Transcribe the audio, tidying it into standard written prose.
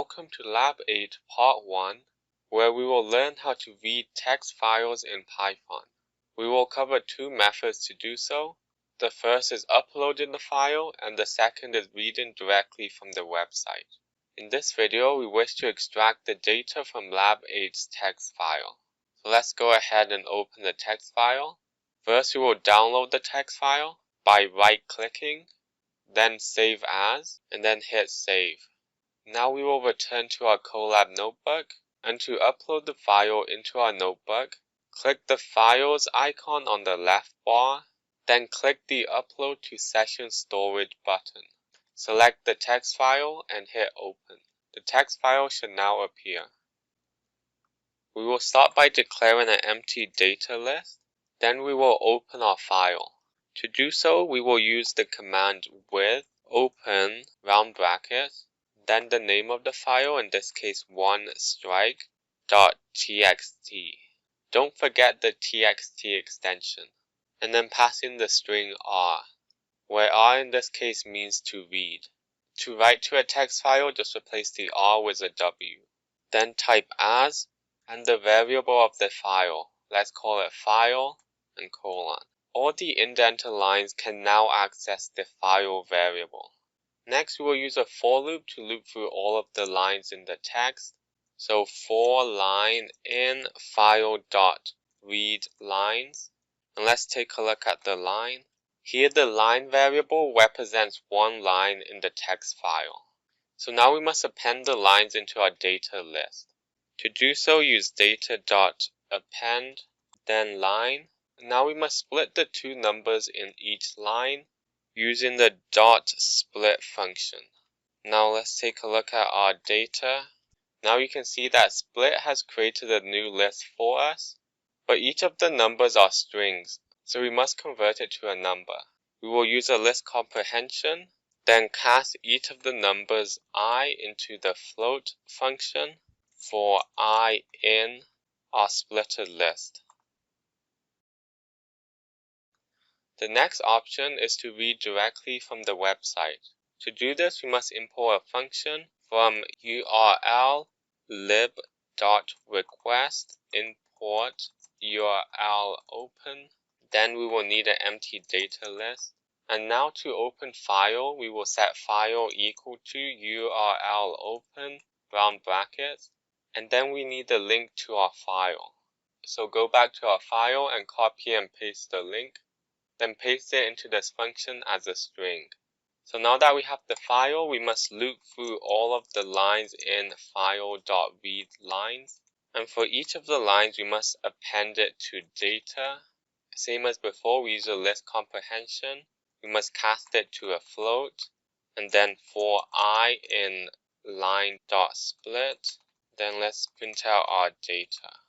welcome to Lab 8 Part 1, where we will learn how to read text files in Python. We will cover two methods to do so. The first is uploading the file, and the second is reading directly from the website. In this video, we wish to extract the data from Lab 8's text file. So let's go ahead and open the text file. First, we will download the text file by right-clicking, then Save As, and then hit Save. Now we will return to our Colab notebook, and to upload the file into our notebook, click the Files icon on the left bar, then click the Upload to Session Storage button. Select the text file and hit Open. The text file should now appear. We will start by declaring an empty data list, then we will open our file. To do so, we will use the command with open round brackets, then the name of the file, in this case onestrike.txt. Don't forget the txt extension, and then pass in the string r, where r in this case means to read. To write to a text file, just replace the r with a w. Then type as and the variable of the file. Let's call it file and colon. All the indented lines can now access the file variable. Next, we will use a for loop to loop through all of the lines in the text. So for line in file.read lines. And let's take a look at the line. Here the line variable represents one line in the text file. So now we must append the lines into our data list. To do so, use data.append, then line. Now we must split the two numbers in each line using the .split function. Now let's take a look at our data. Now you can see that split has created a new list for us, but each of the numbers are strings, so we must convert it to a number. We will use a list comprehension, then cast each of the numbers I into the float function for I in our splitted list. The next option is to read directly from the website. To do this, we must import a function from url lib.request import url open. Then we will need an empty data list. And now to open file, we will set file equal to url open round brackets. And then we need the link to our file. So go back to our file and copy and paste the link. Then paste it into this function as a string. So now that we have the file, we must loop through all of the lines in file.readLines. And for each of the lines, we must append it to data. Same as before, we use a list comprehension. We must cast it to a float. And then for I in line.split, then let's print out our data.